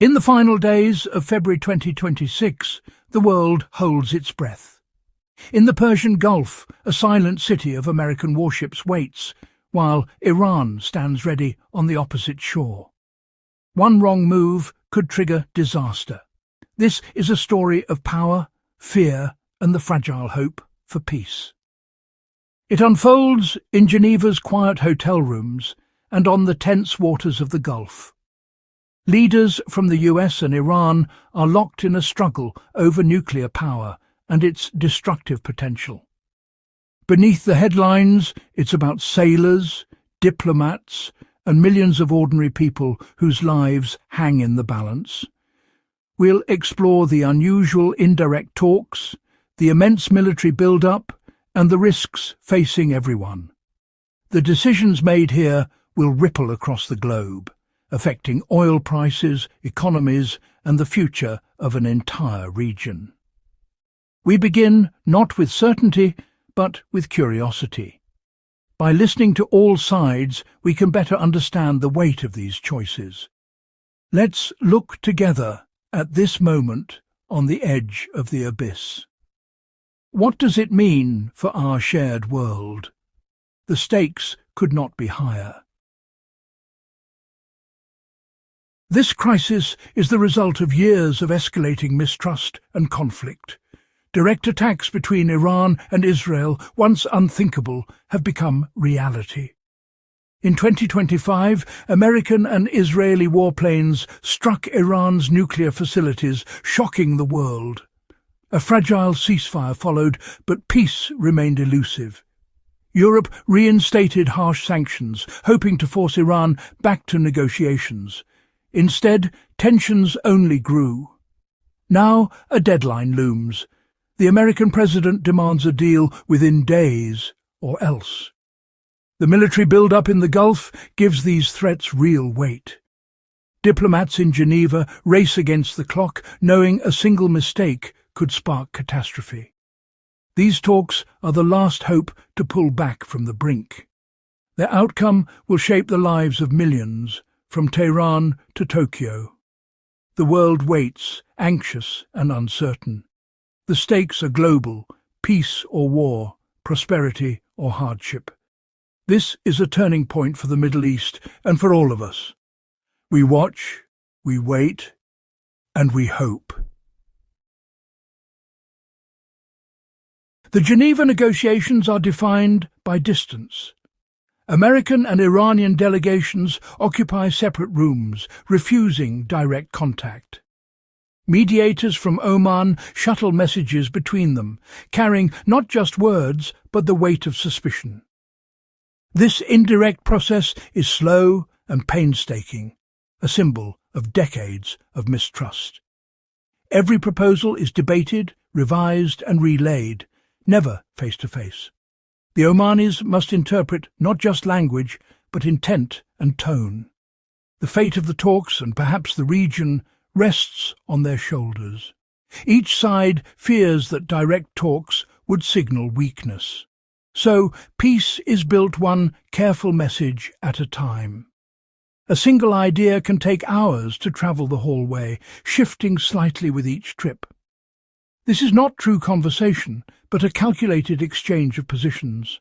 In the final days of February 2026, the world holds its breath. In the Persian Gulf, a silent city of American warships waits, while Iran stands ready on the opposite shore. One wrong move could trigger disaster. This is a story of power, fear, and the fragile hope for peace. It unfolds in Geneva's quiet hotel rooms and on the tense waters of the Gulf. Leaders from the US and Iran are locked in a struggle over nuclear power and its destructive potential. Beneath the headlines, it's about sailors, diplomats, and millions of ordinary people whose lives hang in the balance. We'll explore the unusual indirect talks, the immense military build-up, and the risks facing everyone. The decisions made here will ripple across the globe, affecting oil prices, economies, and the future of an entire region. We begin not with certainty, but with curiosity. By listening to all sides, we can better understand the weight of these choices. Let's look together at this moment on the edge of the abyss. What does it mean for our shared world? The stakes could not be higher. This crisis is the result of years of escalating mistrust and conflict. Direct attacks between Iran and Israel, once unthinkable, have become reality. In 2025, American and Israeli warplanes struck Iran's nuclear facilities, shocking the world. A fragile ceasefire followed, but peace remained elusive. Europe reinstated harsh sanctions, hoping to force Iran back to negotiations. Instead, tensions only grew. Now a deadline looms. The American president demands a deal within days, or else. The military build-up in the Gulf gives these threats real weight. Diplomats in Geneva race against the clock, knowing a single mistake could spark catastrophe. These talks are the last hope to pull back from the brink. Their outcome will shape the lives of millions, from Tehran to Tokyo. The world waits, anxious and uncertain. The stakes are global, peace or war, prosperity or hardship. This is a turning point for the Middle East and for all of us. We watch, we wait, and we hope. The Geneva negotiations are defined by distance. American and Iranian delegations occupy separate rooms, refusing direct contact. Mediators from Oman shuttle messages between them, carrying not just words, but the weight of suspicion. This indirect process is slow and painstaking, a symbol of decades of mistrust. Every proposal is debated, revised and relayed, never face-to-face. The Omanis must interpret not just language, but intent and tone. The fate of the talks, and perhaps the region, rests on their shoulders. Each side fears that direct talks would signal weakness. So peace is built one careful message at a time. A single idea can take hours to travel the hallway, shifting slightly with each trip. This is not true conversation, but a calculated exchange of positions.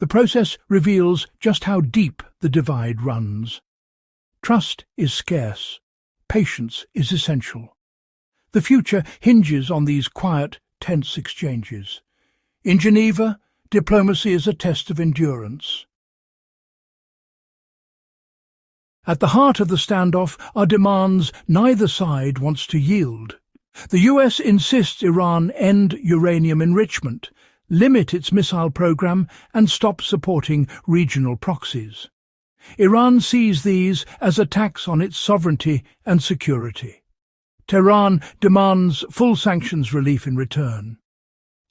The process reveals just how deep the divide runs. Trust is scarce. Patience is essential. The future hinges on these quiet, tense exchanges. In Geneva, diplomacy is a test of endurance. At the heart of the standoff are demands neither side wants to yield. The US insists Iran end uranium enrichment, limit its missile program, and stop supporting regional proxies. Iran sees these as attacks on its sovereignty and security. Tehran demands full sanctions relief in return.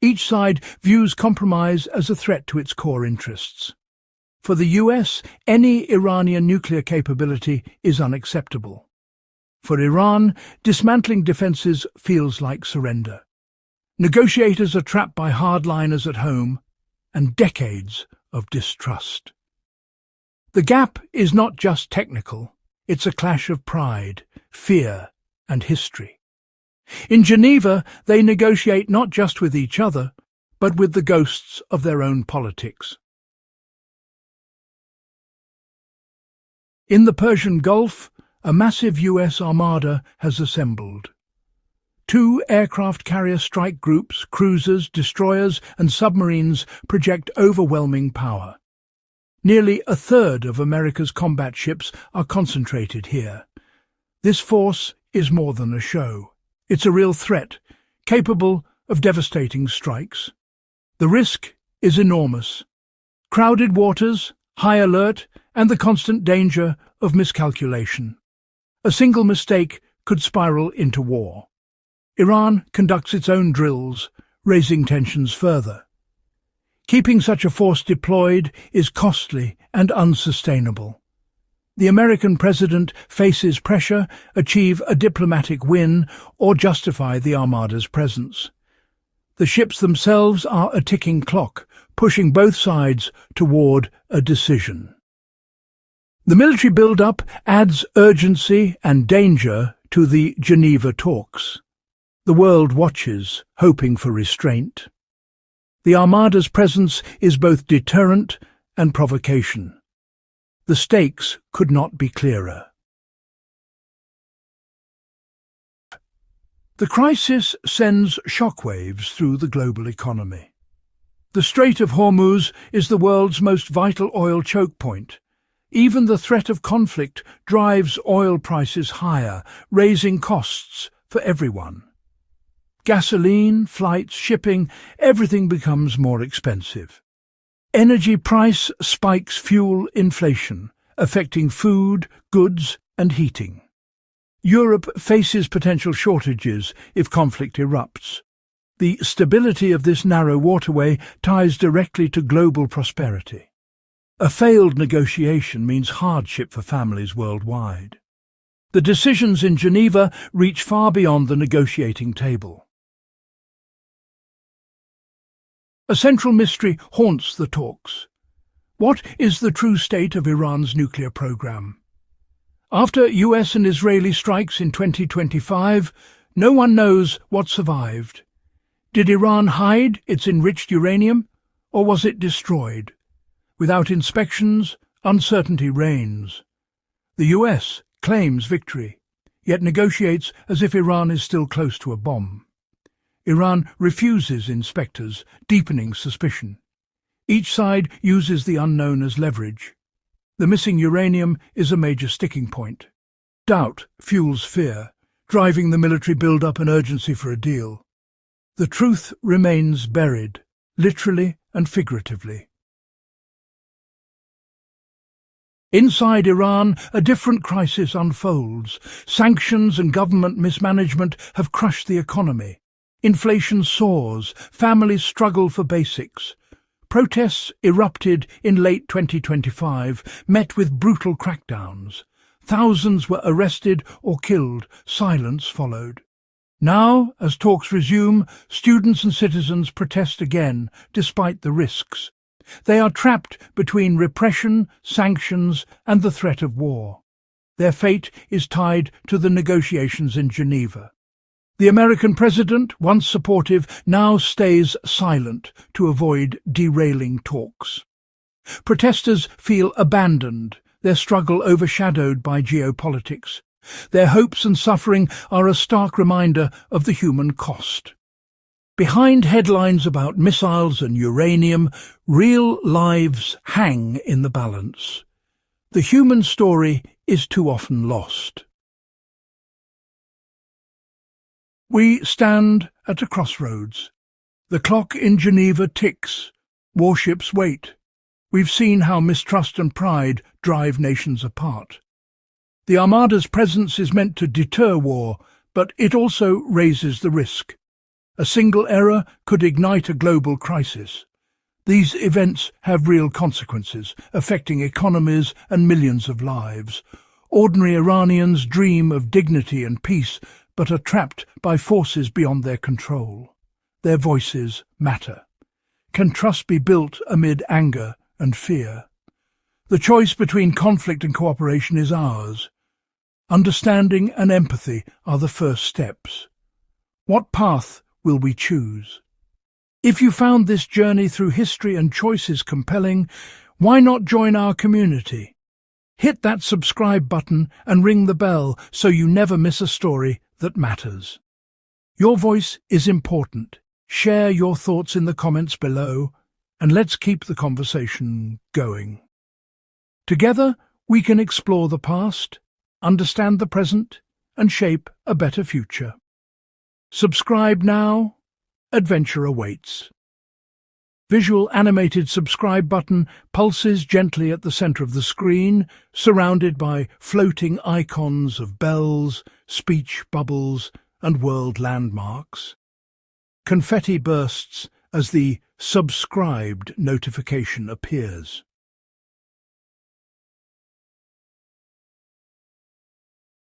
Each side views compromise as a threat to its core interests. For the US, any Iranian nuclear capability is unacceptable. For Iran, dismantling defences feels like surrender. Negotiators are trapped by hardliners at home and decades of distrust. The gap is not just technical, It's a clash of pride, fear, and history. In Geneva, they negotiate not just with each other, but with the ghosts of their own politics. In the Persian Gulf, a massive US armada has assembled. 2 aircraft carrier strike groups, cruisers, destroyers, and submarines project overwhelming power. Nearly a third of America's combat ships are concentrated here. This force is more than a show. It's a real threat, capable of devastating strikes. The risk is enormous. Crowded waters, high alert, and the constant danger of miscalculation. A single mistake could spiral into war. Iran conducts its own drills, raising tensions further. Keeping such a force deployed is costly and unsustainable. The American president faces pressure, achieve a diplomatic win, or justify the armada's presence. The ships themselves are a ticking clock, pushing both sides toward a decision. The military build-up adds urgency and danger to the Geneva talks. The world watches, hoping for restraint. The Armada's presence is both deterrent and provocation. The stakes could not be clearer. The crisis sends shockwaves through the global economy. The Strait of Hormuz is the world's most vital oil choke point. Even the threat of conflict drives oil prices higher, raising costs for everyone. Gasoline, flights, shipping, everything becomes more expensive. Energy price spikes fuel inflation, affecting food, goods, and heating. Europe faces potential shortages if conflict erupts. The stability of this narrow waterway ties directly to global prosperity. A failed negotiation means hardship for families worldwide. The decisions in Geneva reach far beyond the negotiating table. A central mystery haunts the talks. What is the true state of Iran's nuclear program? After US and Israeli strikes in 2025, no one knows what survived. Did Iran hide its enriched uranium, or was it destroyed? Without inspections, uncertainty reigns. The US claims victory, yet negotiates as if Iran is still close to a bomb. Iran refuses inspectors, deepening suspicion. Each side uses the unknown as leverage. The missing uranium is a major sticking point. Doubt fuels fear, driving the military build-up and urgency for a deal. The truth remains buried, literally and figuratively. Inside Iran, a different crisis unfolds. Sanctions and government mismanagement have crushed the economy. Inflation soars, families struggle for basics. Protests erupted in late 2025, met with brutal crackdowns. Thousands were arrested or killed, silence followed. Now, as talks resume, students and citizens protest again, despite the risks. They are trapped between repression, sanctions, and the threat of war. Their fate is tied to the negotiations in Geneva. The American president, once supportive, now stays silent to avoid derailing talks. Protesters feel abandoned, their struggle overshadowed by geopolitics. Their hopes and suffering are a stark reminder of the human cost. Behind headlines about missiles and uranium, real lives hang in the balance. The human story is too often lost. We stand at a crossroads. The clock in Geneva ticks. Warships wait. We've seen how mistrust and pride drive nations apart. The Armada's presence is meant to deter war, but it also raises the risk. A single error could ignite a global crisis. These events have real consequences, affecting economies and millions of lives. Ordinary Iranians dream of dignity and peace, but are trapped by forces beyond their control. Their voices matter. Can trust be built amid anger and fear? The choice between conflict and cooperation is ours. Understanding and empathy are the first steps. What path will we choose? If you found this journey through history and choices compelling, why not join our community? Hit that subscribe button and ring the bell so you never miss a story that matters. Your voice is important. Share your thoughts in the comments below, and let's keep the conversation going. Together, we can explore the past, understand the present, and shape a better future. Subscribe now. Adventure awaits. Visual animated subscribe button pulses gently at the center of the screen, surrounded by floating icons of bells, speech bubbles, and world landmarks. Confetti bursts as the subscribed notification appears.